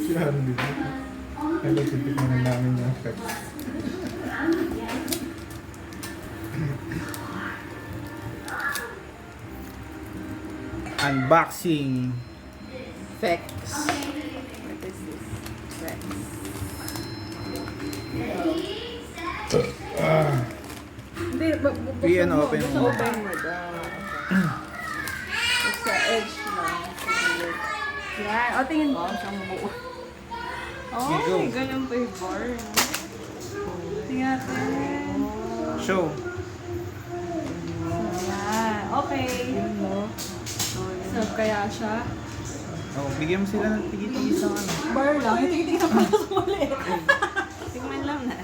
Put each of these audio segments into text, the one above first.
Siya ano dito. Hello, sintik mo na namin yung effect. Unboxing. Fex. What is this? Fex. Hindi, Iyan, open mo. Open mo daw. Sa edge lang. Yan. O, tingin mo. Siyang buo. Oh, Here you go. may ganyan flavor. Tingnan natin. Show. Yan. Okay. Serve kaya siya. Oh, bigyan mo sila ng tigit-tigit ng ano. Bar lang. Yung tingin sa para sumali. Tingnan lang na.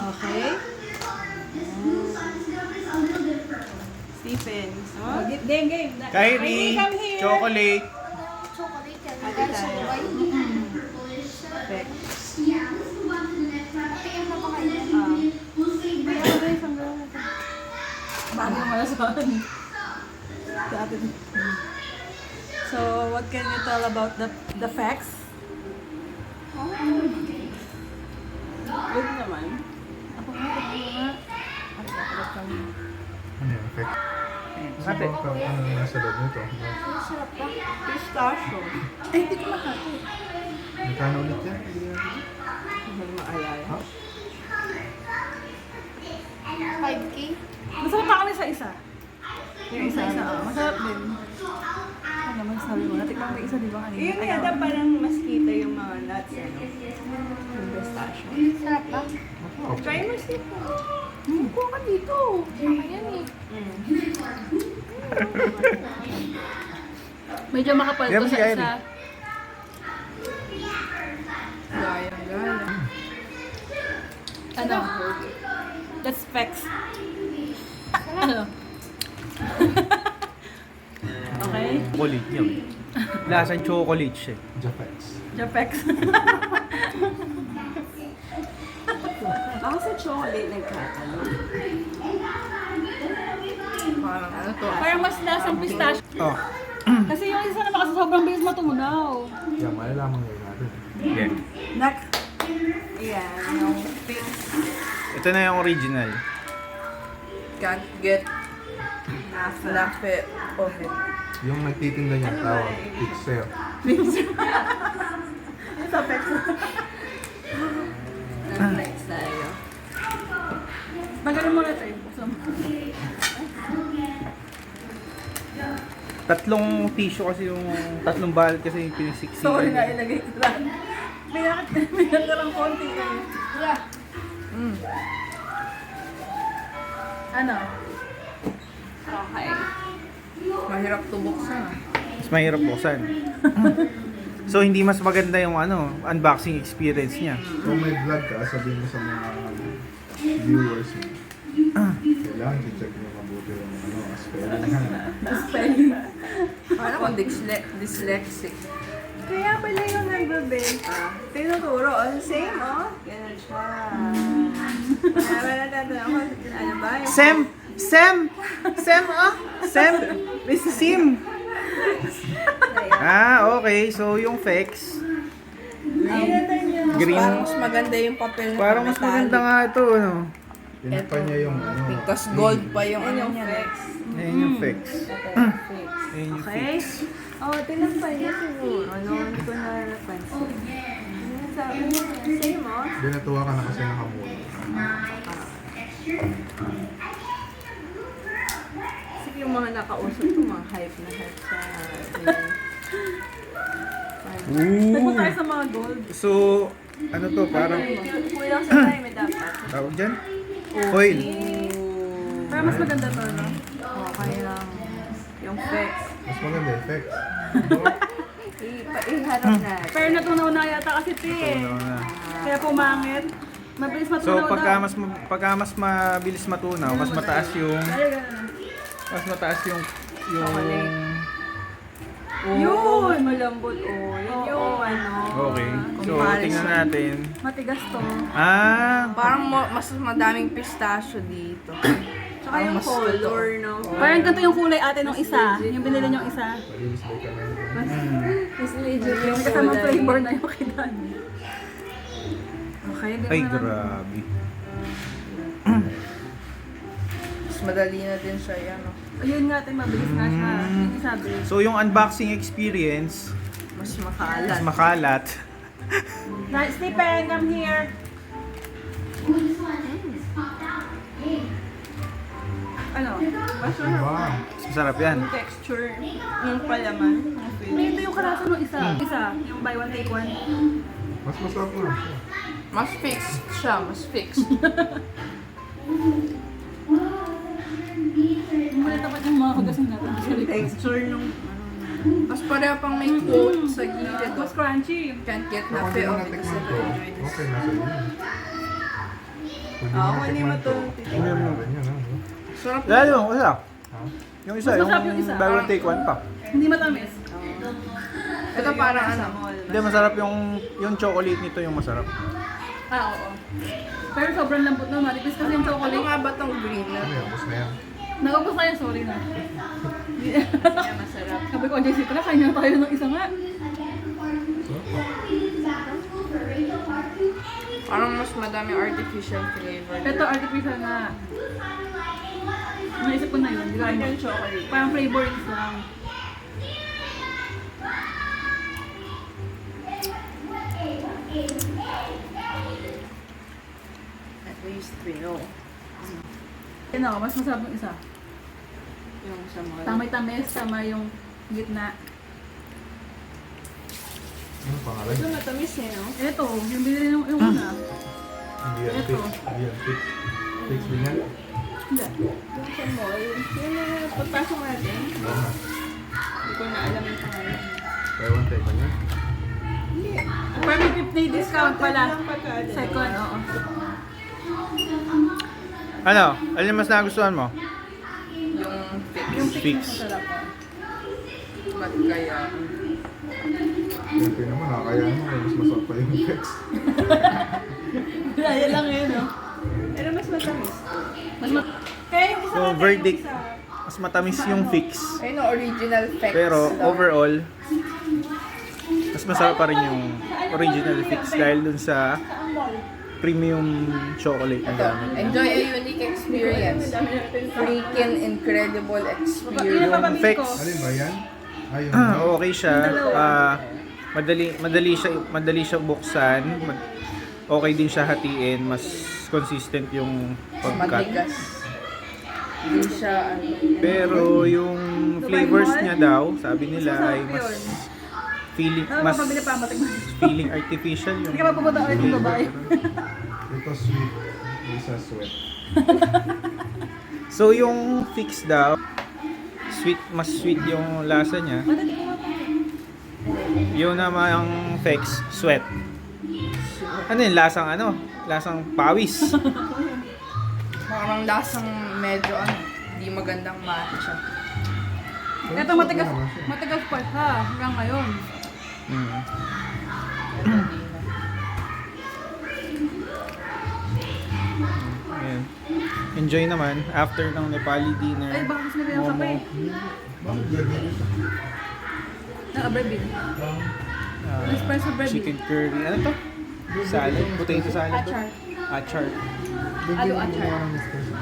Okay. Stephen. Oh, game. Kyrie, chocolate. Chocolate yan. Ate tayo. Perfect. Ayun na pa kayo. Bago mo malasahan. Sa atin. So, what can you tell about the facts? Good naman. Ako nga. Ano yung effect? Ate. Ano yung nasa loob nito? Sarap pa. Pistachio. Ay, hindi ko makati. Magkano ulit yan? Hindi mo maalala. Ha? 5K? Masarap pa kami sa isa. Yung isa, masarap din. Ano naman sabi mo? Natikman mo yung isa, di ba kanina? Yun yata parang mas kita yung mga nuts, ano? Yung pistachio. Sarap ba? Try mo siya. Kuha ka dito. Saka yan eh. Medyo makapal Yan to si sa Kyrie. isa. Gaya. Ano? That's specs. Ano? Okay? Chocolate yun. Lasang chocolate siya. Japex. Japex. Ako sa chocolate nagkakalo. Parang ano to? Parang mas lasang pistachio. Oh. Kasi yung isa naman kasi sobrang bilis matunaw. Yan, malalaman ngayon natin. Yeah. Next. Ayan, yung pink. Ito na yung original. Can't get enough of it. Yung nagtitinda niya, tawag, pixel. Yung sa pex. Next tayo. Magaling mo na tayo. Buksan mo. Tatlong tissue kasi yung tatlong balot kasi yung pinisiksikan. Sorry na, ilagay ko lang. May nakarang konti eh. Yeah. Ano? Okay. Mahirap to buksan. Mas mahirap buksan. So hindi mas maganda yung ano, unboxing experience niya. Kung may vlog ka, sabihin mo sa mga viewers mo. Kailangan i-check mo mabuti yung spelling ha. Spelling. Parang kung dyslexic. Kaya pala yung nagbabenta. Tinuturo. Same, oh. Ganun siya. Kaya natatanong ko, ano ba? Sem, oh. Sim. Okay. So yung Fex, green. Parang mas maganda yung papel na Parang mas maganda nga ito, ano. Pinapa niya yung ano. Tapos gold pa yung ano Yung niya. flex. Ayan yung Fex. Ayan yung Okay? Fex. Oh, tinapay niya siguro. Ano, hindi ko na napansin. Ano sabi niya? Same, oh. Binatuwa ka na kasi nakamula. Sige, yung mga nakausap ko, mga hype na hype sa... Nagpo tayo sa mga gold. So, ano to, parang, Kulang sa tayo, may dapat. tawag dyan? Foil. Pero mas maganda to, no? Okay lang. Yung flex. Mas maganda effect. Iharap na. Pero natunaw na yata kasi ito eh. Tunaw na. Kaya pumangit. Mabilis matunaw So, daw. pagka mas mabilis matunaw, mas mataas yung, Ay, ganun. yung, Yun! Malambot, oh. Yun yung ano. okay. So, Comparison. tingnan natin. Matigas to. Parang mas madaming pistachio dito. Tsaka yung mas color, no? Parang ganito yung kulay ate nung isa. Yung binili niyong isa. Malinis ba ka na yun? Mas legit yung Kasama kulay. flavor na yung kidan. Okay, hindi Ay, mo na. grabe. Mas madali na din siya yan. No? Ayun nga, tayo mabilis na siya. Hindi sabi. So, yung unboxing experience, Mas mas makalat. makalat. Stephen, come here. Ano? Masarap Wow. Masarap yan. yung texture, yung palaman, yung May feeling. ito yung karasa ng isa. Isa, yung buy one take one. Mas masarap nga siya. Mas fixed siya, mas fixed. Muna tapat yung mga hugasan natin. Texture nung Mas pareho pang may coat sa gilid. Mas crunchy. Can't get Ako na hindi feel mo because natikman I to. enjoy this. Okay na sa'yo. Ako hindi mo to titikman. Sarap. Lalo, wala. Ha? Yung isa, Mas yung masarap yung isa. buy one take one pa. Hindi matamis. Ito parang ano. Hindi, masarap yung chocolate nito yung masarap. Oo. Pero sobrang lambot na matipis kasi yung Ano chocolate. nga ba tong green na? Ano yan? Bus na yan. Nagubos na yun, sorry na. Kaya masarap. Sabi ko, JC, tara, kain na tayo ng isa nga. Parang mas madami artificial flavor. Ito, artificial na. Naisip ko na yun. Di Kahit ba? yung chocolate. Parang flavorings lang. At least we know. Yan ako, mas masarap yung isa. Yung sa mga... Tamay-tamis, tama yung gitna. Ano pangalan? Ito matamis eh, no? Ito, yung binili yung una. Hindi yan Ito. fix. Hindi yan fix. Fix din yan. Hindi. Yung sa mall. Yun na pagpasok natin. Oo nga. Hindi ko na alam yung pangalan. Buy one take one yan. Hindi. Pero may 50 discount pala. Lang pagka, Second, oo. Ano? Alin mas nagustuhan mo? Yung fix. Yung Fix. fix na masarap. Ba't kaya? Siyempre naman, nakakaya naman. Mas masarap pa yung fix. Kaya lang yun, no? Pero mas matamis. Kaya yung isa So, natin, verdict. yung isa. Mas matamis yung fix. Ayun o, original fix. Pero lang. overall, mas masarap pa rin yung original fix dahil dun sa premium chocolate na Ito, gamit. enjoy a unique experience. Freaking incredible Yun ang experience. papamili fix. ko. Alin ba yan? Ayun. Okay siya. Madali siya buksan. Okay din siya hatiin. Mas consistent yung pagkat. Matigas. Hindi siya, ano, Pero yung flavors niya daw, sabi nila ay mas Ano mas papabili pa, matigman. feeling artificial yung Hindi ka mapupunta ulit yung babae. Ito sweet. Isa sweet. So yung fix daw, mas sweet yung lasa niya. Yung naman ang fix, sweat. Ano yun, lasang pawis. parang lasang medyo, ano, di magandang matcha. Ito matigas pa siya hanggang ngayon. Mm. Pero di na. Ayan. Enjoy naman after ng Nepali dinner. Ay, baka gusto nila yung kape. Bakit ganyan ito? Bread din. Espresso bread din. Chicken curry. Ano to? Salad? Potato salad to? Achar. Achar. Bigyan Alo, mo achar. ng espresso.